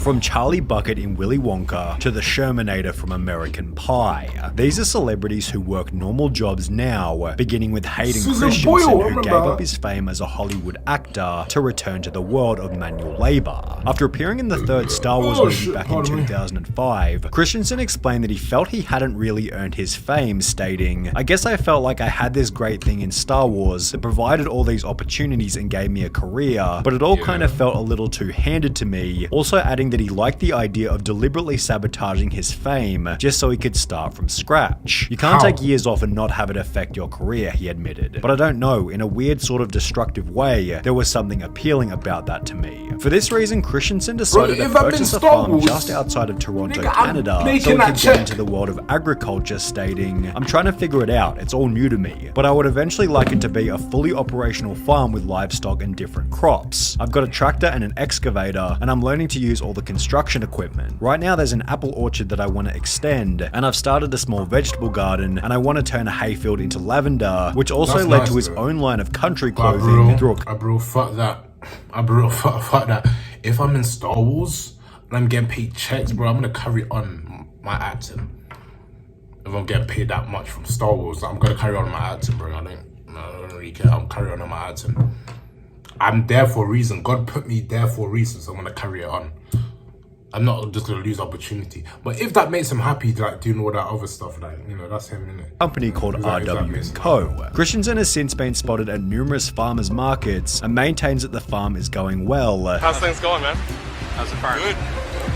From Charlie Bucket in Willy Wonka to the Shermanator from American Pie. These are celebrities who work normal jobs now, beginning with Hayden Christensen, who gave up his fame as a Hollywood actor to return to the world of manual labor. After appearing in the third Star Wars movie back in 2005, Christensen explained that he felt he hadn't really earned his fame, stating, "I guess I felt like I had this great thing in Star Wars that provided all these opportunities and gave me a career, but it all kind of felt a little too handed to me," also adding that he liked the idea of deliberately sabotaging his fame just so he could start from scratch. "You can't take years off and not have it affect your career," he admitted. "But I don't know, in a weird sort of destructive way, there was something appealing about that to me." For this reason, Christensen decided to purchase a farm just outside of Toronto, Canada, so he could get into the world of agriculture, stating, "I'm trying to figure it out, it's all new to me, but I would eventually like it to be a fully operational farm with livestock and different crops. I've got a tractor and an excavator, and I'm learning to use all the construction equipment. Right now there's an apple orchard that I want to extend, and I've started a small vegetable garden, and I want to turn a hayfield into lavender," which also led to his own line of country clothing through a... Bro, fuck that. Fuck that. If I'm in Star Wars and I'm getting paid checks, bro, I'm gonna carry on my acting. If I'm getting paid that much from Star Wars, I'm gonna carry on my acting, bro. I don't really care. I'm carrying on my acting. I'm there for a reason. God put me there for a reason, so I'm gonna carry it on. I'm not just gonna lose opportunity. But if that makes him happy, like doing all that other stuff, like, you know, that's him, innit? Company called RW & Co. Christensen has since been spotted at numerous farmers markets and maintains that the farm is going well. How's things going, man? How's the farm? Good.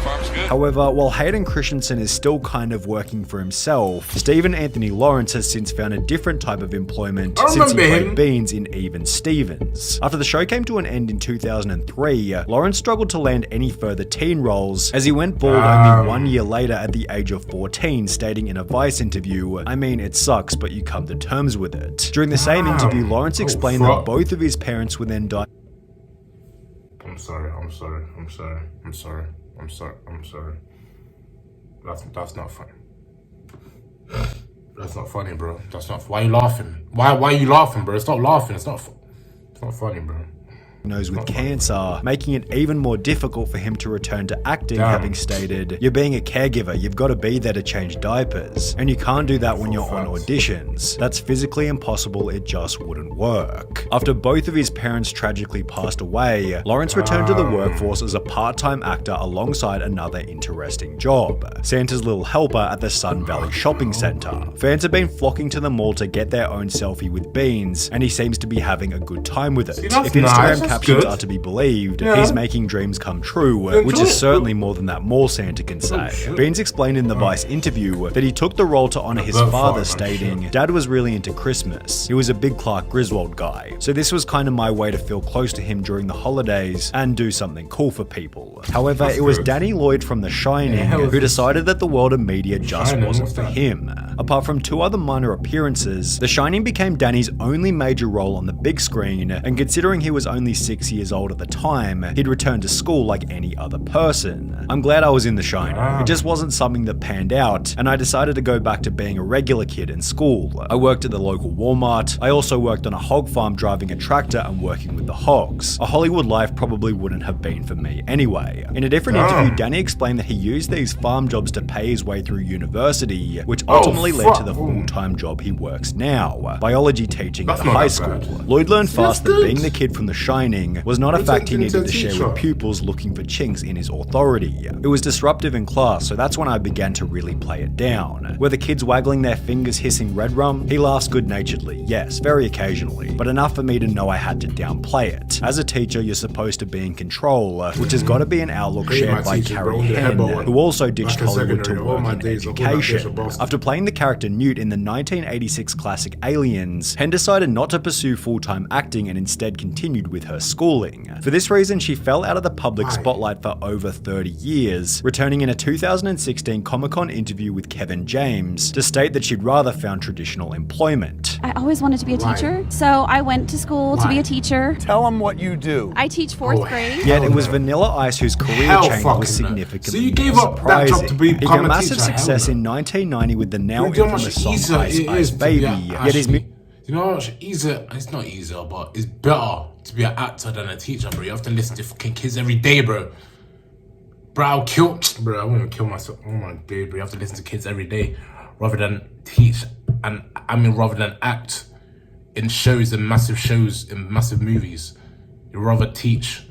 Farm's good. However, while Hayden Christensen is still kind of working for himself, Stephen Anthony Lawrence has since found a different type of employment since he played Beans in Even Stevens. After the show came to an end in 2003, Lawrence struggled to land any further teen roles as he went bald only 1 year later at the age of 14, stating in a Vice interview, "I mean, it sucks, but you come to terms with it." During the same interview, Lawrence explained that both of his parents were then died. I'm sorry. That's not funny. That's not funny, bro. That's not. Why are you laughing? Why are you laughing, bro? Stop laughing. It's not funny, bro. Diagnosed with cancer, making it even more difficult for him to return to acting, having stated, "You're being a caregiver, you've got to be there to change diapers, and you can't do that when you're on auditions. That's physically impossible, it just wouldn't work." After both of his parents tragically passed away, Lawrence returned to the workforce as a part-time actor alongside another interesting job, Santa's little helper at the Sun Valley Shopping Center. Fans have been flocking to the mall to get their own selfie with Beans, and he seems to be having a good time with it. If Instagram captions are to be believed, he's making dreams come true, which is certainly more than that mall Santa can say. Beans explained in the Vice interview that he took the role to honor his father, stating, "Dad was really into Christmas. He was a big Clark Griswold guy, so this was kind of my way to feel close to him during the holidays and do something cool for people." However, it was Danny Lloyd from The Shining who decided that the world of media just wasn't for him. Apart from 2 other minor appearances, The Shining became Danny's only major role on the big screen, and considering he was only 6 years old at the time, he'd returned to school like any other person. "I'm glad I was in The Shining. It just wasn't something that panned out, and I decided to go back to being a regular kid in school. I worked at the local Walmart. I also worked on a hog farm driving a tractor and working with the hogs. A Hollywood life probably wouldn't have been for me anyway." In a different interview, Danny explained that he used these farm jobs to pay his way through university, which ultimately led to the full-time job he works now, biology teaching at a high school. Lloyd learned fast that being the kid from The Shining was not a fact he needed to share with pupils looking for chinks in his authority. It was disruptive in class, so that's when I began to really play it down. Were the kids waggling their fingers hissing red rum? He laughs good-naturedly, yes, very occasionally, but enough for me to know I had to downplay it. As a teacher, you're supposed to be in control, which has got to be an outlook shared by Carrie Henn, who also ditched Hollywood to work in education. After playing the character Newt in the 1986 classic Aliens, Henn decided not to pursue full-time acting and instead continued with her schooling. For this reason, she fell out of the public spotlight for over 30 years, returning in a 2016 Comic-Con interview with Kevin James to state that she'd rather found traditional employment. I always wanted to be a teacher, so I went to school to be a teacher. Tell them what you do. I teach 4th grade. Yet it was Vanilla Ice whose career change was significantly So you gave up that job to He got massive success in 1990 with the now infamous song Ice Ice Baby. Yet his you know how much easier, it's not easier, but it's better to be an actor than a teacher, bro. You have to listen to fucking kids every day, bro. Bro, I wouldn't kill myself. Oh my day, bro. You have to listen to kids every day rather than rather than act in massive movies. You rather teach.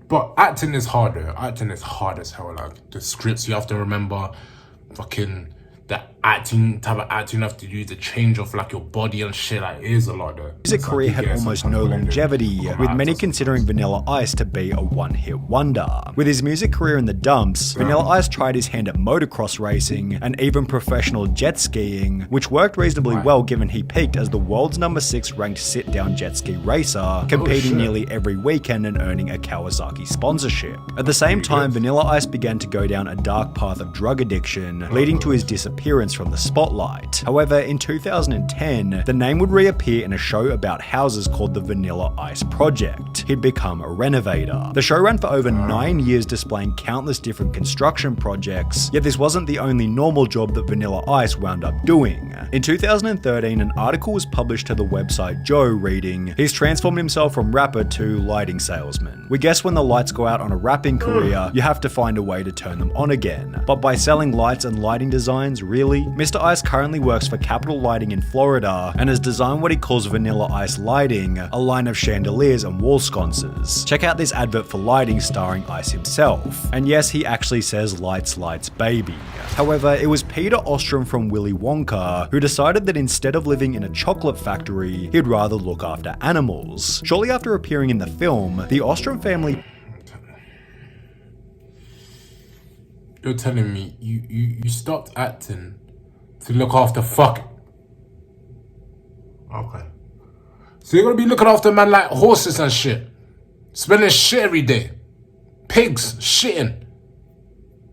But acting is harder. Acting is hard as hell. Like the scripts you have to remember, fucking the type of acting you have to do, the change of like your body and shit, like it is a lot though. His career had almost no longevity, with many considering Vanilla Ice to be a one-hit wonder. With his music career in the dumps, Vanilla Ice tried his hand at motocross racing and even professional jet skiing, which worked reasonably well given he peaked as the world's #6 ranked sit-down jet ski racer, competing nearly every weekend and earning a Kawasaki sponsorship. At the same time, Vanilla Ice began to go down a dark path of drug addiction, leading to his disappearance from the spotlight. However, in 2010, the name would reappear in a show about houses called the Vanilla Ice Project. He'd become a renovator. The show ran for over 9 years, displaying countless different construction projects, yet this wasn't the only normal job that Vanilla Ice wound up doing. In 2013, an article was published to the website Joe reading, "He's transformed himself from rapper to lighting salesman. We guess when the lights go out on a rapping career, you have to find a way to turn them on again. But by selling lights and lighting designs, really? Mr. Ice currently works for Capital Lighting in Florida and has designed what he calls Vanilla Ice Lighting, a line of chandeliers and wall sconces. Check out this advert for lighting starring Ice himself. And yes, he actually says lights, lights, baby. However, it was Peter Ostrom from Willy Wonka who decided that instead of living in a chocolate factory, he'd rather look after animals. Shortly after appearing in the film, the Ostrom family... You're telling me you stopped acting to look after fuck. Okay. So you're gonna be looking after a man like horses and shit. Smelling shit every day. Pigs, shitting.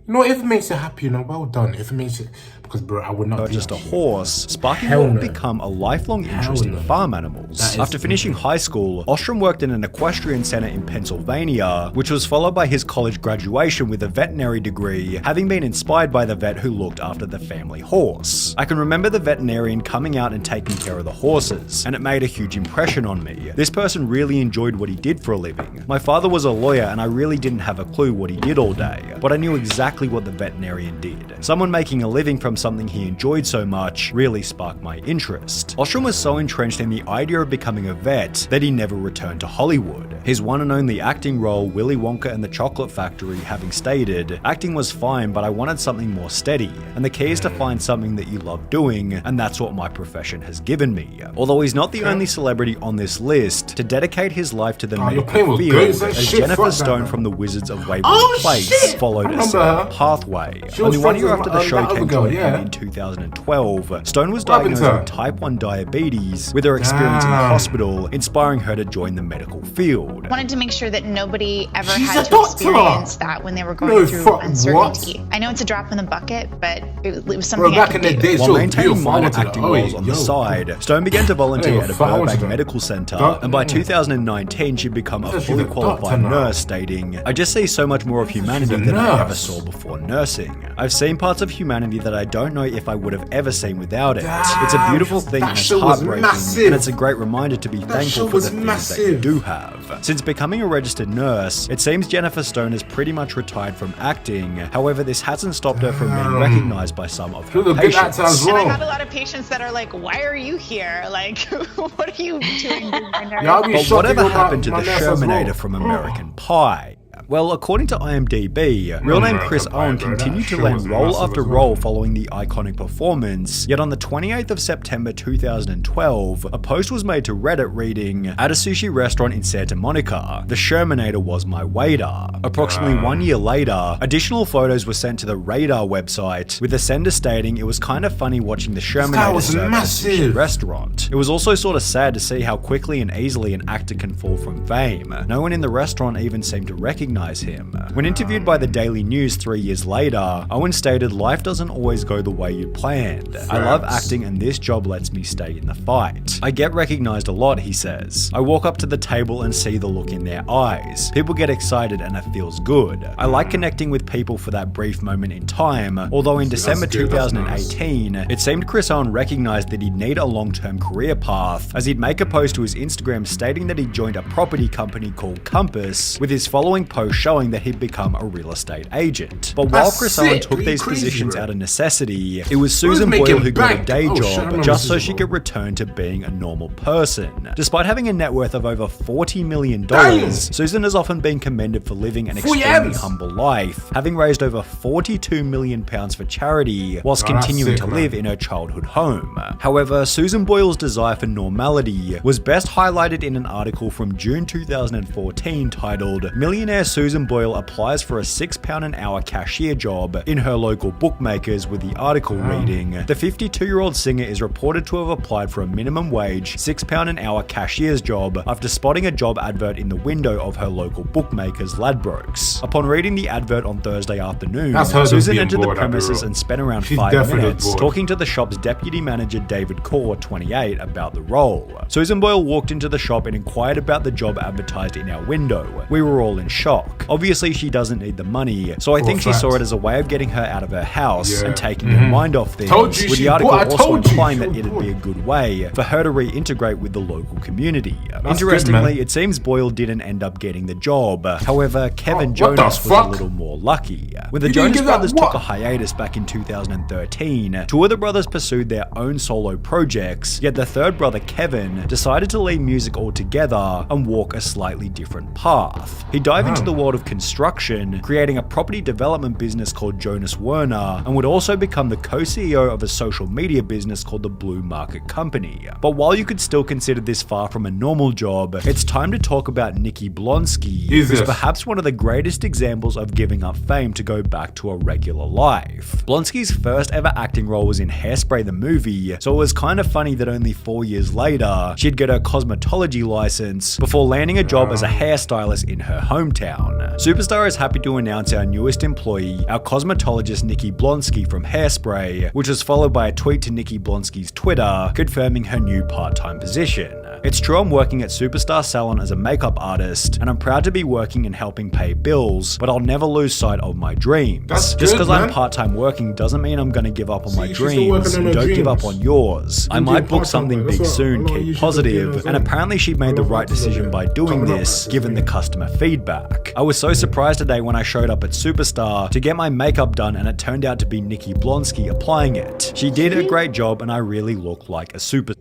You know, if it makes you happy, you know, well done. If it makes you... Because, bro, I would not do just a that. horse, sparking what would become a lifelong interest in farm animals. After finishing high school, Ostrom worked in an equestrian center in Pennsylvania, which was followed by his college graduation with a veterinary degree, having been inspired by the vet who looked after the family horse. I can remember the veterinarian coming out and taking care of the horses, and it made a huge impression on me. This person really enjoyed what he did for a living. My father was a lawyer and I really didn't have a clue what he did all day, but I knew exactly what the veterinarian did. Someone making a living from something he enjoyed so much really sparked my interest. Ostrom was so entrenched in the idea of becoming a vet that he never returned to Hollywood. His one and only acting role, Willy Wonka and the Chocolate Factory, having stated, "Acting was fine, but I wanted something more steady, and the key is to find something that you love doing, and that's what my profession has given me." Although he's not the only celebrity on this list to dedicate his life to the medical field, as Jennifer Stone from The Wizards of Waverly Place followed a similar pathway. Only 1 year after the show came to an end in 2012, Stone was diagnosed with type 1 diabetes, with her experience in the hospital inspiring her to join the medical field. Wanted to make sure that nobody ever had to experience that when they were going through uncertainty. I know it's a drop in the bucket, but it was something I could do. While maintaining minor acting roles on the side, Stone began to volunteer at a Burbank medical center, and by 2019 she'd become a fully qualified nurse, stating, "I just see so much more of humanity than I ever saw before nursing. I've seen parts of humanity that I don't know if I would have ever seen without it. It's a beautiful thing and it's heartbreaking, and it's a great reminder to be thankful for the things that you do have." Since becoming a registered nurse, it seems Jennifer Stone has pretty much retired from acting. However, this hasn't stopped her from being recognized by some of her patients. And I have a lot of patients that are like, "Why are you here? Like, what are you doing?" But whatever happened to the Shermanator from American Pie? Well, according to IMDb, real name Chris Owen continued to land role after role following the iconic performance, yet on the 28th of September 2012, a post was made to Reddit reading, "At a sushi restaurant in Santa Monica, the Shermanator was my waiter." Approximately 1 year later, additional photos were sent to the Radar website, with the sender stating it was kind of funny watching the Shermanator serve at a sushi restaurant. It was also sort of sad to see how quickly and easily an actor can fall from fame. No one in the restaurant even seemed to recognize him. When interviewed by the Daily News 3 years later, Owen stated, "Life doesn't always go the way you planned. I love acting and this job lets me stay in the fight. I get recognized a lot," he says. "I walk up to the table and see the look in their eyes. People get excited and it feels good. I like connecting with people for that brief moment in time," although in December 2018, it seemed Chris Owen recognized that he'd need a long-term career path, as he'd make a post to his Instagram stating that he joined a property company called Compass, with his following post post showing that he'd become a real estate agent. But while Chris Owen took these positions out of necessity, it was Susan Boyle who got a day job just so she could return to being a normal person. Despite having a net worth of over $40 million, Susan has often been commended for living an extremely humble life, having raised over £42 million for charity whilst continuing to live in her childhood home. However, Susan Boyle's desire for normality was best highlighted in an article from June 2014 titled "Millionaire Susan Boyle applies for a £6 an hour cashier job in her local bookmakers," with the article reading, "The 52-year-old singer is reported to have applied for a minimum wage £6 an hour cashier's job after spotting a job advert in the window of her local bookmakers Ladbrokes. Upon reading the advert on Thursday afternoon, Susan entered the premises and spent around 5 minutes talking to the shop's deputy manager David Core, 28, about the role. Susan Boyle walked into the shop and inquired about the job advertised in our window. We were all in shock. Obviously she doesn't need the money, so I think she saw it as a way of getting her out of her house and taking her mind off things, with the article also implying that it'd be a good way for her to reintegrate with the local community. Interestingly, it seems Boyle didn't end up getting the job. However, Kevin Jonas was a little more lucky. When the Jonas Brothers took a hiatus back in 2013, two of the brothers pursued their own solo projects, yet the third brother, Kevin, decided to leave music altogether and walk a slightly different path. He dived into the world of construction, creating a property development business called Jonas Werner, and would also become the co-CEO of a social media business called the Blue Market Company. But while you could still consider this far from a normal job, it's time to talk about Nikki Blonsky, who's perhaps one of the greatest examples of giving up fame to go back to a regular life. Blonsky's first ever acting role was in Hairspray the movie, so it was kind of funny that only 4 years later, she'd get her cosmetology license before landing a job as a hairstylist in her hometown. Superstar is happy to announce our newest employee, our cosmetologist Nikki Blonsky from Hairspray, which was followed by a tweet to Nikki Blonsky's Twitter confirming her new part-time position. It's true I'm working at Superstar Salon as a makeup artist, and I'm proud to be working and helping pay bills, but I'll never lose sight of my dreams. Just because I'm part-time working doesn't mean I'm going to give up on my dreams, and don't give up on yours. I might book something big soon, keep positive, and apparently she made the right decision by doing this, given the customer feedback. I was so surprised today when I showed up at Superstar to get my makeup done and it turned out to be Nikki Blonsky applying it. She did a great job and I really look like a superstar.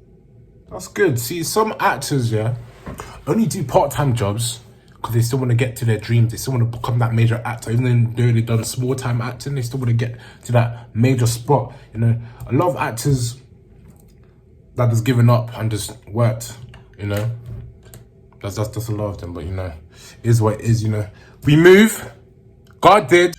That's good. See, some actors, only do part-time jobs because they still want to get to their dreams. They still want to become that major actor. Even though they've done small-time acting, they still want to get to that major spot. You know, a lot of actors that has given up and just worked, you know. That's a lot of them, but, you know, is what it is, you know. We move. God did.